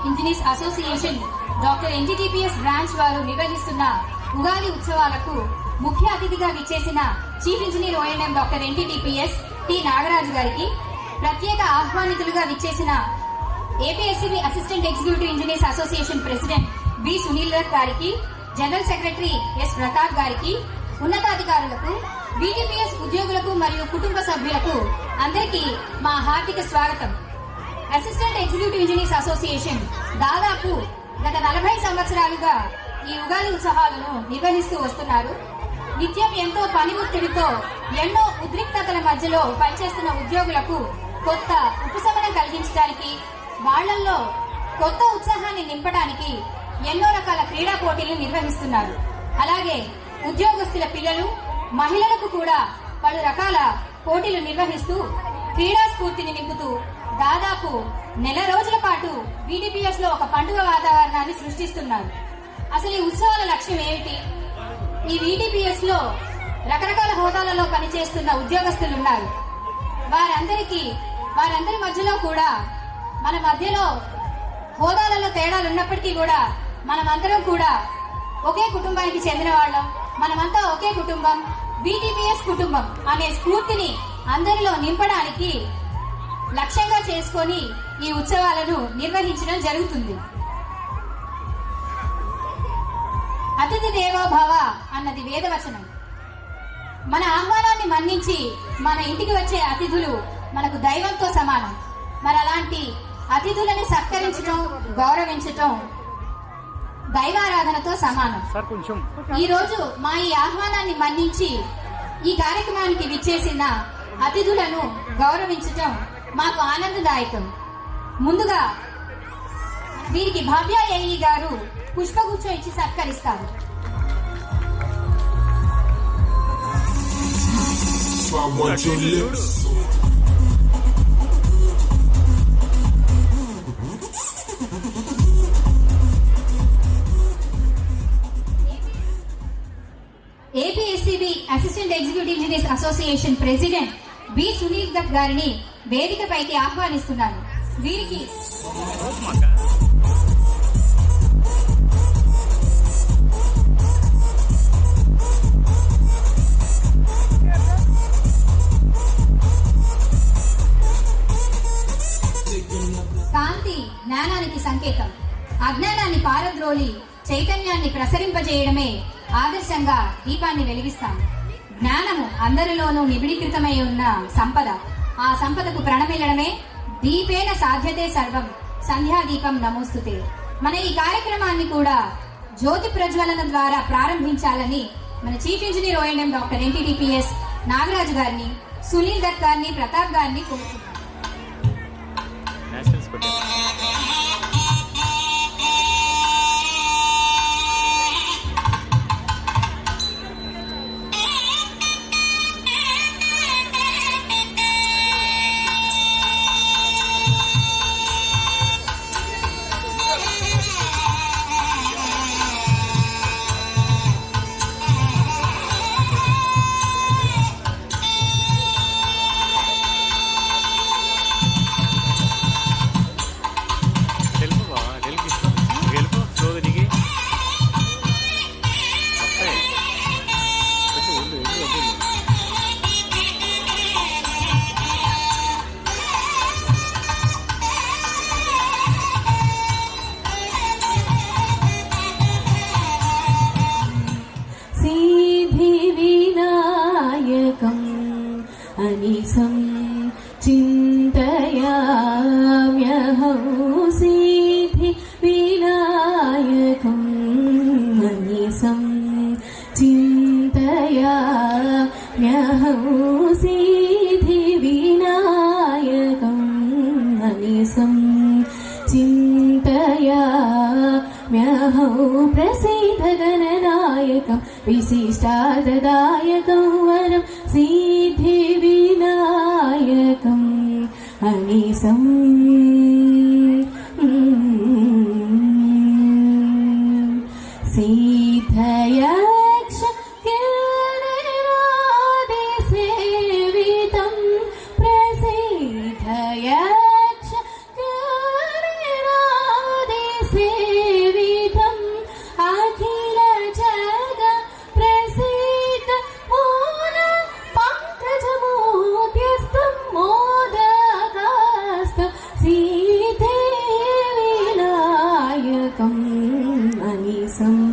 Engineers association doctor NTTPS branch వారు నిర్వహిస్తున్న ఉగాది ఉత్సవాలకు ముఖ్య అతిథిగా విచ్చేసిన chief engineer ONM doctor NTTPS T Nagaraju గారికి, ప్రత్యేక ఆహ్వానితులుగా విచ్చేసిన APSCB assistant executive engineers association president B Sunil Dutt గారికి, జనరల్ సెక్రటరీ ఎస్ ప్రతాప్ గారికి, ఉన్నతాధికారులకు, బీటీపీఎస్ ఉద్యోగులకు మరియు కుటుంబ సభ్యులకు అందరికీ మా హార్దిక స్వాగతం. అసిస్టెంట్ ఎగ్జిక్యూటివ్ ఇంజనీర్స్ అసోసియేషన్ దాదాపు గత 40 సంవత్సరాలుగా ఈ ఉగాది ఉత్సవాలను నిర్వహిస్తూ వస్తున్నారు. నిత్యం ఎంతో పని ఒత్తిడితో ఎన్నో ఉద్రిక్తతల మధ్యలో పనిచేస్తున్న ఉద్యోగులకు కొత్త ఉపశమనం కలిగించడానికి, వాళ్లల్లో కొత్త ఉత్సాహాన్ని నింపడానికి ఎన్నో రకాల క్రీడా పోటీలు నిర్వహిస్తున్నారు. అలాగే ఉద్యోగస్తుల పిల్లలు, మహిళలకు కూడా పలు రకాల పోటీలు నిర్వహిస్తూ క్రీడా స్ఫూర్తిని నింపుతూ దాదాపు నెల రోజుల పాటు బీటీపీఎస్ లో ఒక పండుగ వాతావరణాన్ని సృష్టిస్తున్నారు. అసలు ఈ ఉత్సవాల లక్ష్యం ఏమిటి? ఈ బీటీపీఎస్ లో రకరకాల హోదాలలో పనిచేస్తున్న ఉద్యోగస్తులు ఉన్నారు. వారందరి మధ్యలో కూడా మన మధ్యలో హోదాలలో తేడాలు ఉన్నప్పటికీ కూడా మనమందరం కూడా ఒకే కుటుంబానికి చెందిన వాళ్ళం. మనమంతా ఒకే కుటుంబం, బీటీపీఎస్ కుటుంబం అనే స్ఫూర్తిని అందరిలో నింపడానికి లక్ష్యంగా చేసుకొని ఈ ఉత్సవాలను నిర్వహించడం జరుగుతుంది. అతిథి దేవో భవ అన్నది వేదవచనం. మన ఆహ్వానాన్ని మన్నించి మన ఇంటికి వచ్చే అతిథులు మనకు దైవంతో సమానం. మరి అలాంటి అతిథులను సత్కరించడం, గౌరవించటం దైవారాధనతో సమానం. ఈ రోజు మా ఈ ఆహ్వానాన్ని మన్నించి ఈ కార్యక్రమానికి విచ్చేసిన అతిథులను గౌరవించటం మాకు ఆనందదాయకం. ముందుగా వీరికి భవ్య ఏఈ గారు పుష్పగుచ్చం ఇచ్చి సత్కరిస్తారు. APSCB assistant executive engineers association president B Sunil Dutt గారిని వేదికపైకి ఆహ్వానిస్తున్నాను. వీరికి కాంతి జ్ఞానానికి సంకేతం. అజ్ఞానాన్ని పారద్రోలి చైతన్యాన్ని ప్రసరింపజేయడమే ఆదర్శంగా దీపాన్ని వెలిగిస్తాం. జ్ఞానము అందరిలోనూ నిబిడీకృతమై ఉన్న సంపద. ఆ సంపదకు ప్రణమిల్లడమే దీపేన సాధ్యతే సర్వం, సంధ్యాదీపం నమోస్తుతే. మన ఈ కార్యక్రమాన్ని కూడా జ్యోతి ప్రజ్వలన ద్వారా ప్రారంభించాలని మన chief engineer ONM doctor NTTPS Nagaraju గారిని, సునీల్ దత్ గారిని, ప్రతాప్ గారిని కోరుతున్నాను. अनिसं चिन्तयाम्यहं सिद्धि विनायकम् अनिसं चिन्तयाम्यहं सिद्धि विनायकम् अनिसं चिन्तयाम्यहं प्रसिद्धगणनायकं विशिष्टाददायकं वरं सिद्धिविनायकम् अनिसं सिद्धयक्ष किरणरादिसेवितं प्रसिद्धयक्ष किरणरादिसेवितं सेवितम् अखिल जग प्रसीद मूल पङ्कजमोद्यस्तं मोदकास्तं सीते विनायकम् अनिसम्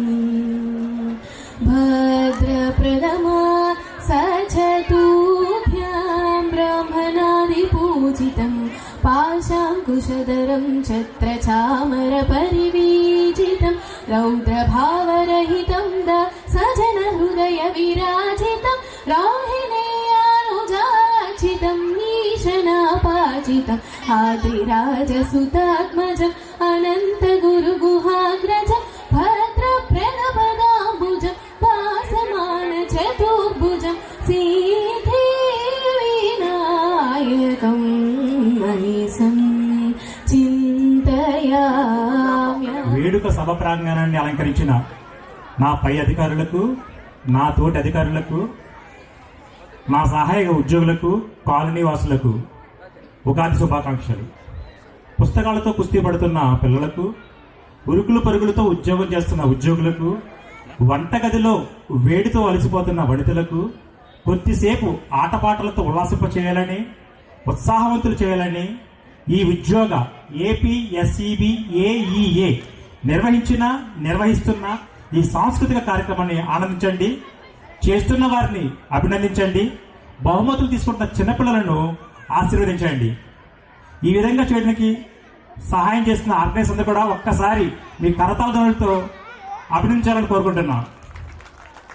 भद्रप्रदमा सचतुभ्यां ब्रह्मणादिपूजितं पाशाङ्कुशधरं छत्रचामरपरिवीजितं रौद्रभावरहितं सजनहृदयविराजितं राहिणेयानुजाचितं ईशनापाचितम् आदिराजसुतात्मजम् अनन्तगुरुगुहाग्रजम् भद्रप्रणपदाम्बुजम् भासमानचतुर्भुजम् सीतेविनायकम् मनीसं చింతయామ్య. వేడుక సభ ప్రాంగణాన్ని అలంకరించిన నా పై అధికారులకు, నా తోటి అధికారులకు, నా సహాయక ఉద్యోగులకు, కాలనీ వాసులకు ఉగాది శుభాకాంక్షలు. పుస్తకాలతో కుస్తీ పడుతున్న పిల్లలకు, ఉరుకులు పరుగులతో ఉద్యోగం చేస్తున్న ఉద్యోగులకు, వంటగదిలో వేడితో అలసిపోతున్న వనితలకు కొద్దిసేపు ఆటపాటలతో ఉల్లాసింప చేయాలని, ఉత్సాహవంతులు చేయాలని ఈ ఉద్యోగ APSEBAEA నిర్వహిస్తున్న ఈ సాంస్కృతిక కార్యక్రమాన్ని ఆనందించండి, చేస్తున్న వారిని అభినందించండి, బహుమతులు తీసుకుంటున్న చిన్నపిల్లలను ఆశీర్వదించండి. ఈ విధంగా చేయడానికి సహాయం చేస్తున్న ఆర్గనైజర్స్ అందరూ కూడా ఒక్కసారి మీ కరతాళ ధ్వనులతో అభినందించాలని కోరుకుంటున్నాను.